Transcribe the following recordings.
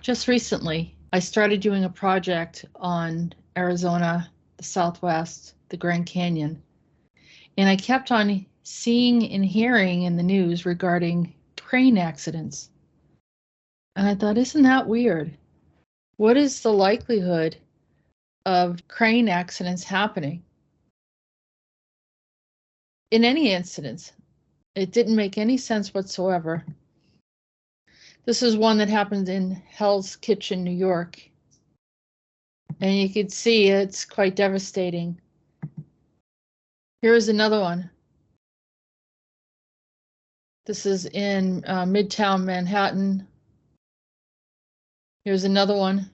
Just recently, I started doing a project on Arizona, the Southwest, the Grand Canyon, and I kept on seeing and hearing in the news regarding crane accidents. And I thought, isn't that weird? What is the likelihood of crane accidents happening? In any instance, it didn't make any sense whatsoever. This is one that happened in Hell's Kitchen, New York. And you could see it's quite devastating. Here's another one. This is in Midtown Manhattan. Here's another one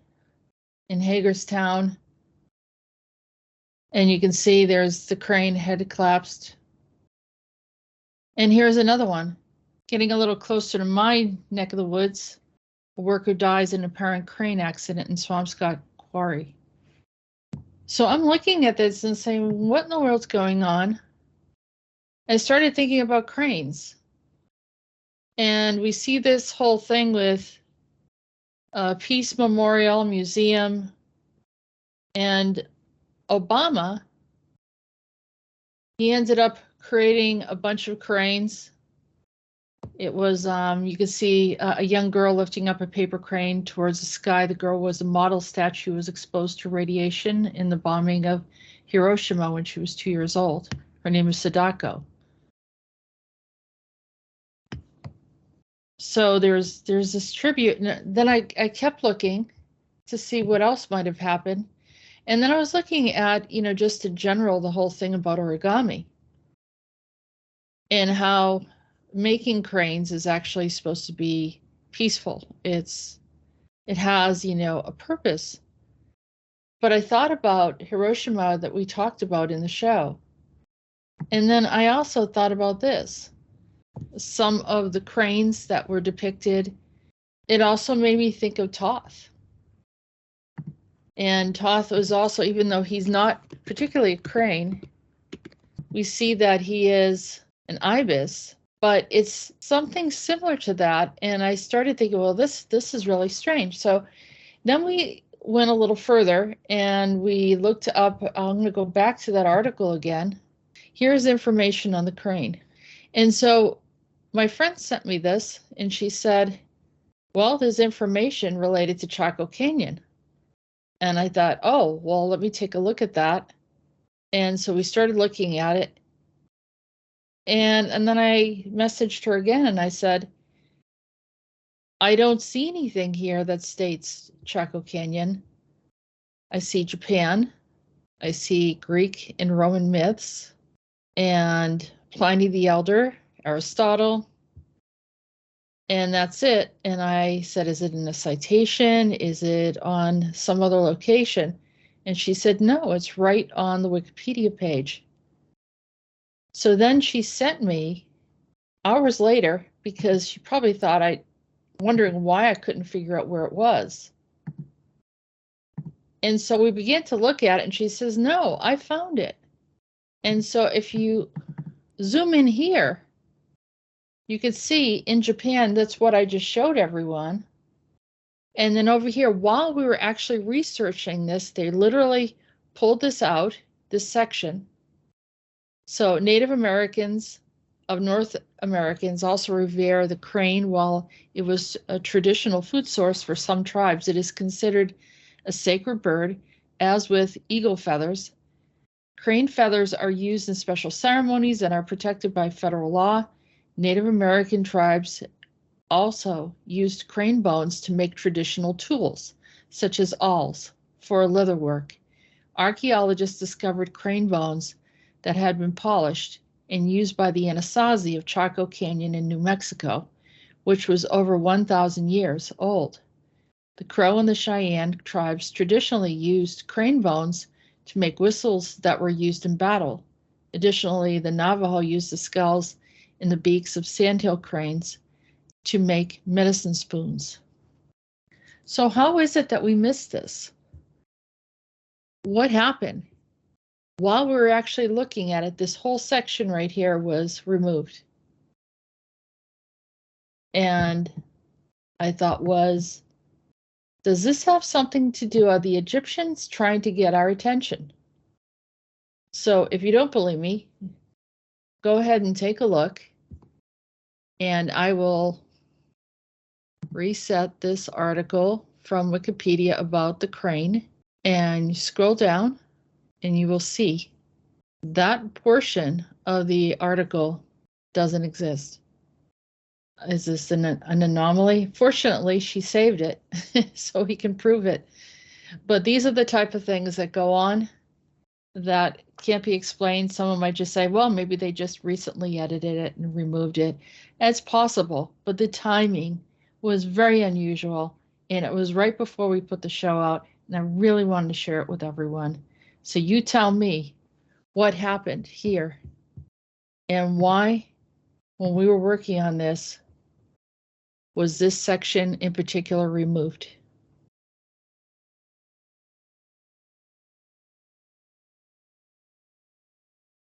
in Hagerstown. And you can see there's the crane had collapsed. And here's another one, getting a little closer to my neck of the woods. A worker dies in an apparent crane accident in Swampscott Quarry. So I'm looking at this and saying, what in the world's going on? I started thinking about cranes. And we see this whole thing with Peace Memorial Museum and Obama. He ended up creating a bunch of cranes. It was, you could see a young girl lifting up a paper crane towards the sky. The girl was a model statue, was exposed to radiation in the bombing of Hiroshima when she was 2 years old. Her name is Sadako. So there's this tribute, and then I kept looking to see what else might have happened. And then I was looking at, just in general, the whole thing about origami and how making cranes is actually supposed to be peaceful. It has, a purpose. But I thought about Hiroshima that we talked about in the show. And then I also thought about this. Some of the cranes that were depicted, it also made me think of Thoth. And Thoth was also, even though he's not particularly a crane, we see that he is an ibis, but it's something similar to that. And I started thinking, well, this is really strange. So then we went a little further and we looked up, I'm going to go back to that article again. Here's information on the crane. And so my friend sent me this and she said, well, there's information related to Chaco Canyon. And I thought, oh, well, let me take a look at that. And so we started looking at it. And then I messaged her again and I said, I don't see anything here that states Chaco Canyon. I see Japan. I see Greek and Roman myths and Pliny the Elder, Aristotle, and that's it. And I said, is it in a citation? Is it on some other location? And she said, no, it's right on the Wikipedia page. So then she sent me hours later, because she probably thought wondering why I couldn't figure out where it was. And so we began to look at it and she says, no, I found it. And so if you zoom in here, you can see in Japan, that's what I just showed everyone. And then over here, while we were actually researching this, they literally pulled this out, this section. So Native Americans of North Americans also revere the crane. While it was a traditional food source for some tribes, it is considered a sacred bird, as with eagle feathers. Crane feathers are used in special ceremonies and are protected by federal law. Native American tribes also used crane bones to make traditional tools, such as awls, for leatherwork. Archaeologists discovered crane bones that had been polished and used by the Anasazi of Chaco Canyon in New Mexico, which was over 1,000 years old. The Crow and the Cheyenne tribes traditionally used crane bones to make whistles that were used in battle. Additionally, the Navajo used the skulls in the beaks of sandhill cranes to make medicine spoons. So how is it that we missed this? What happened? While we were actually looking at it, this whole section right here was removed. And I thought, was Does this have something to do with the Egyptians trying to get our attention? So if you don't believe me, go ahead and take a look, and I will reset this article from Wikipedia about the crane, and you scroll down and you will see that portion of the article doesn't exist. Is this an anomaly? Fortunately, she saved it so he can prove it. But these are the type of things that go on that can't be explained. Someone might just say, well, maybe they just recently edited it and removed it. It's possible, but the timing was very unusual, and it was right before we put the show out, and I really wanted to share it with everyone. So you tell me what happened here and why, when we were working on this, was this section in particular removed.